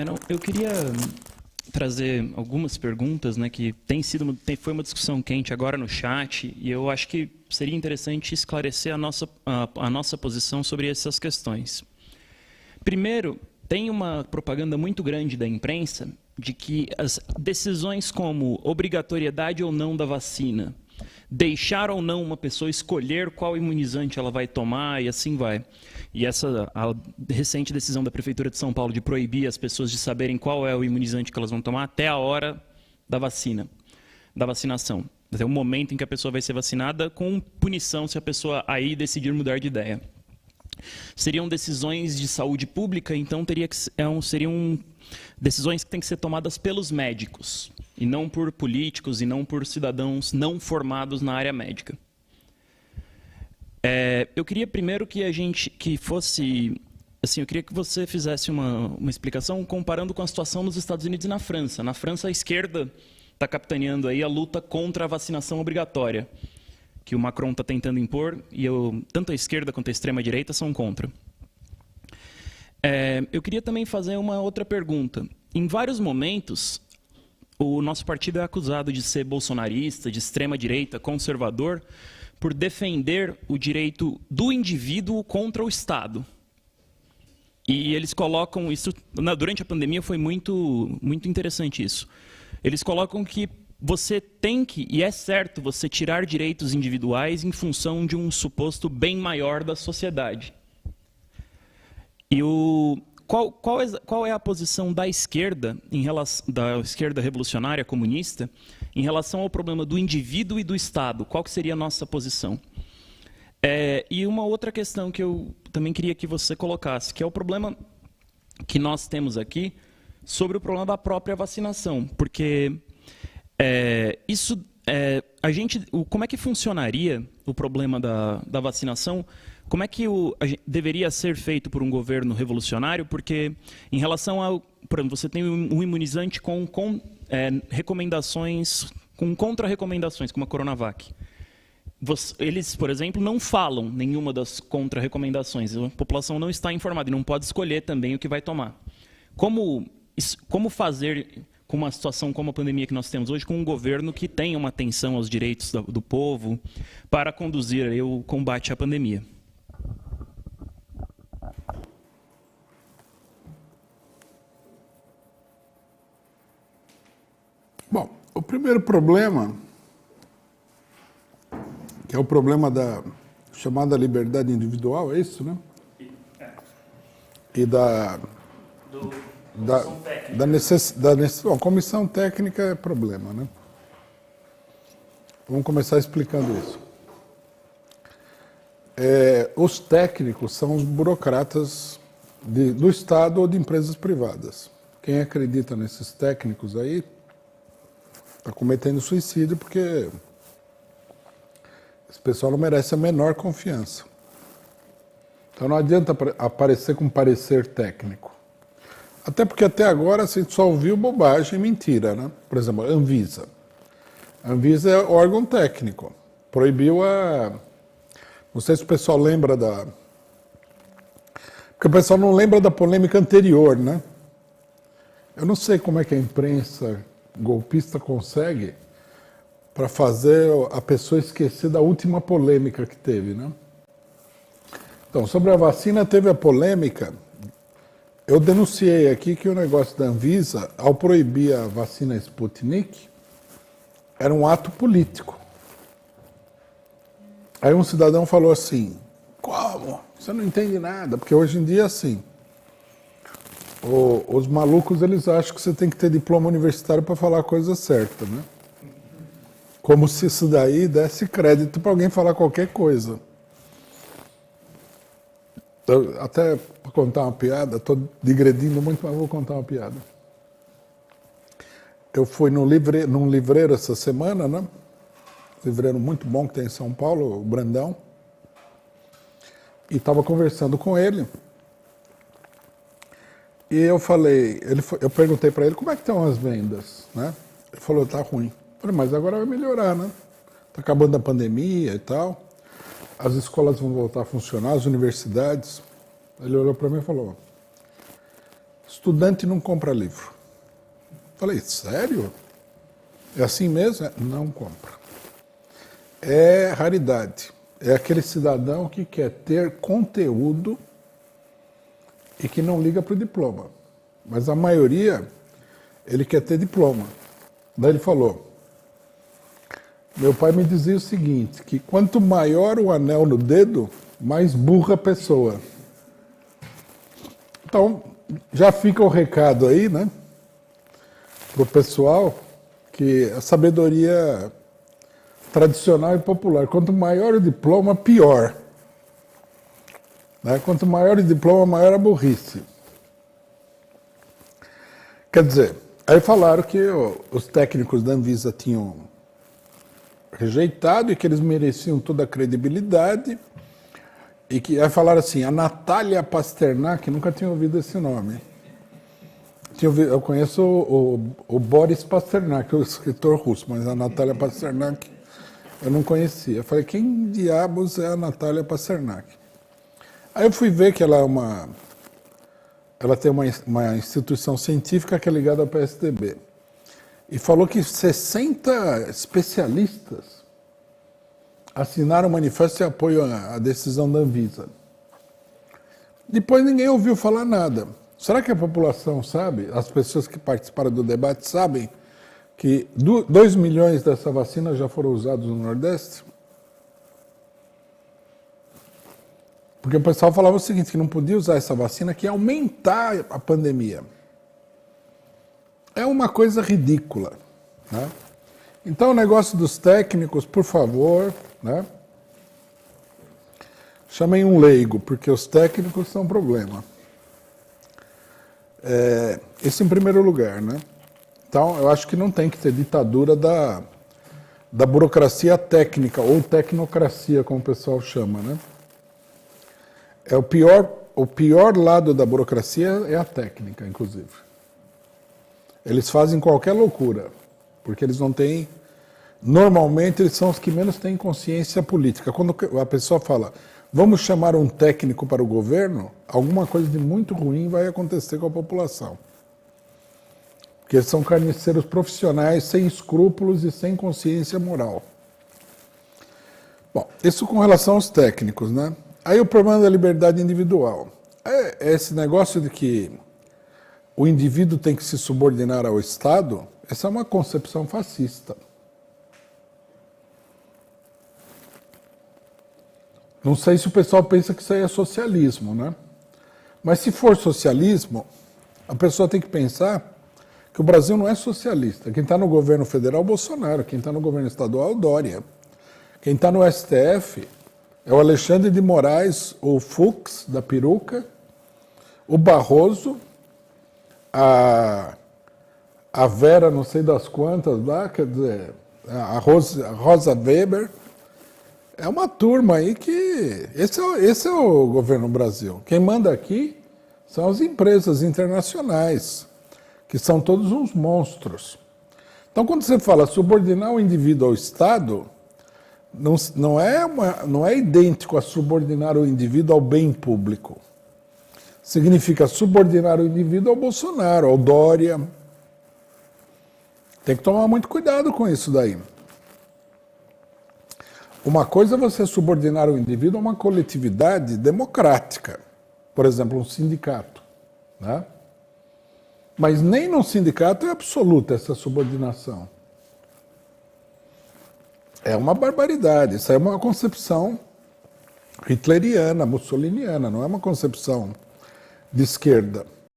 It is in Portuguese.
Não, eu queria trazer algumas perguntas, né, que foi uma discussão quente agora no chat, e eu acho que seria interessante esclarecer a nossa posição sobre essas questões. Primeiro, tem uma propaganda muito grande da imprensa de que as decisões como obrigatoriedade ou não da vacina, deixar ou não uma pessoa escolher qual imunizante ela vai tomar e assim vai. E a recente decisão da Prefeitura de São Paulo de proibir as pessoas de saberem qual é o imunizante que elas vão tomar até a hora da vacinação. Até o momento em que a pessoa vai ser vacinada, com punição se a pessoa aí decidir mudar de ideia. Seriam decisões de saúde pública, então seriam decisões que têm que ser tomadas pelos médicos, e não por políticos, e não por cidadãos não formados na área médica. Eu queria primeiro eu queria que você fizesse uma explicação comparando com a situação nos Estados Unidos e na França. Na França, a esquerda está capitaneando aí a luta contra a vacinação obrigatória, que o Macron está tentando impor, e tanto a esquerda quanto a extrema-direita são contra. Eu queria também fazer uma outra pergunta. Em vários momentos, o nosso partido é acusado de ser bolsonarista, de extrema-direita, conservador, por defender o direito do indivíduo contra o Estado. E eles colocam isso... Durante a pandemia foi muito interessante isso. Eles colocam que você tem que, e é certo, você tirar direitos individuais em função de um suposto bem maior da sociedade. E qual é a posição da esquerda, da esquerda revolucionária comunista, em relação ao problema do indivíduo e do Estado? Qual que seria a nossa posição? E uma outra questão que eu também queria que você colocasse, que é o problema que nós temos aqui sobre o problema da própria vacinação, porque como é que funcionaria o problema da vacinação? Como é que deveria ser feito por um governo revolucionário? Porque, em relação ao... Por exemplo, você tem um imunizante com recomendações, com contra-recomendações, como a Coronavac. Eles, por exemplo, não falam nenhuma das contra-recomendações. A população não está informada e não pode escolher também o que vai tomar. Como fazer, com uma situação como a pandemia que nós temos hoje, com um governo que tenha uma atenção aos direitos do povo para conduzir aí o combate à pandemia? Bom, o primeiro problema, que é o problema da chamada liberdade individual, é isso, né? E a comissão técnica é problema, né? Vamos começar explicando isso. Os técnicos são os burocratas do Estado ou de empresas privadas. Quem acredita nesses técnicos aí está cometendo suicídio, porque esse pessoal não merece a menor confiança. Então não adianta aparecer com parecer técnico. Até porque até agora a gente só ouviu bobagem e mentira, né? Por exemplo, a Anvisa. A Anvisa é órgão técnico. Proibiu a... Não sei se o pessoal lembra da... Porque o pessoal não lembra da polêmica anterior, né? Eu não sei como é que a imprensa golpista consegue para fazer a pessoa esquecer da última polêmica que teve, né? Então, sobre a vacina, teve a polêmica. Eu denunciei aqui que o negócio da Anvisa, ao proibir a vacina Sputnik, era um ato político. Aí um cidadão falou assim: como? Você não entende nada, porque hoje em dia, assim, os malucos, eles acham que você tem que ter diploma universitário para falar a coisa certa, né? Como se isso daí desse crédito para alguém falar qualquer coisa. Até para contar uma piada, estou digredindo muito, mas vou contar uma piada. Eu fui num livreiro essa semana, né? Livreiro muito bom que tem em São Paulo, o Brandão. E estava conversando com ele. E eu falei, eu perguntei para ele como é que estão as vendas, né? Ele falou, tá ruim. Eu falei, mas agora vai melhorar, né? Tá acabando a pandemia e tal. As escolas vão voltar a funcionar, as universidades. Ele olhou para mim e falou: estudante não compra livro. Falei, sério? É assim mesmo? Não compra. É raridade. É aquele cidadão que quer ter conteúdo e que não liga para o diploma. Mas a maioria, ele quer ter diploma. Daí ele falou, meu pai me dizia o seguinte, que quanto maior o anel no dedo, mais burra a pessoa. Então, já fica o recado aí, né, para o pessoal, que a sabedoria tradicional e popular, quanto maior o diploma, pior. Né? Quanto maior o diploma, maior a burrice. Quer dizer, aí falaram que os técnicos da Anvisa tinham rejeitado e que eles mereciam toda a credibilidade. E que aí falaram assim, a Natália Pasternak, nunca tinha ouvido esse nome. Eu conheço o Boris Pasternak, o escritor russo, mas a Natália Pasternak eu não conhecia. Eu falei, quem diabos é a Natália Pasternak? Aí eu fui ver que ela tem uma instituição científica que é ligada ao PSDB. E falou que 60 especialistas assinaram um manifesto de apoio à decisão da Anvisa. Depois ninguém ouviu falar nada. Será que a população sabe, as pessoas que participaram do debate sabem que 2 milhões dessa vacina já foram usados no Nordeste? Porque o pessoal falava o seguinte, que não podia usar essa vacina, que ia aumentar a pandemia. É uma coisa ridícula, né? Então, o negócio dos técnicos, por favor, né? Chamem um leigo, porque os técnicos são um problema. Isso em primeiro lugar, né? Então, eu acho que não tem que ter ditadura da burocracia técnica, ou tecnocracia, como o pessoal chama, né? O pior lado da burocracia é a técnica, inclusive. Eles fazem qualquer loucura, porque eles não têm... Normalmente, eles são os que menos têm consciência política. Quando a pessoa fala, vamos chamar um técnico para o governo, alguma coisa de muito ruim vai acontecer com a população. Porque eles são carniceiros profissionais, sem escrúpulos e sem consciência moral. Bom, isso com relação aos técnicos, né? Aí o problema da liberdade individual. É esse negócio de que o indivíduo tem que se subordinar ao Estado, essa é uma concepção fascista. Não sei se o pessoal pensa que isso aí é socialismo, né? Mas se for socialismo, a pessoa tem que pensar que o Brasil não é socialista. Quem está no governo federal é o Bolsonaro, quem está no governo estadual é o Dória. Quem está no STF é o Alexandre de Moraes, o Fux, da peruca, o Barroso, a Vera, não sei das quantas lá, quer dizer, a Rosa Weber. É uma turma aí que... Esse é o governo Brasil. Quem manda aqui são as empresas internacionais, que são todos uns monstros. Então, quando você fala subordinar o indivíduo ao Estado, não é idêntico a subordinar o indivíduo ao bem público. Significa subordinar o indivíduo ao Bolsonaro, ao Dória. Tem que tomar muito cuidado com isso daí. Uma coisa é você subordinar o indivíduo a uma coletividade democrática, por exemplo, um sindicato, né? Mas nem no sindicato é absoluta essa subordinação. É uma barbaridade, isso é uma concepção hitleriana, mussoliniana, não é uma concepção de esquerda.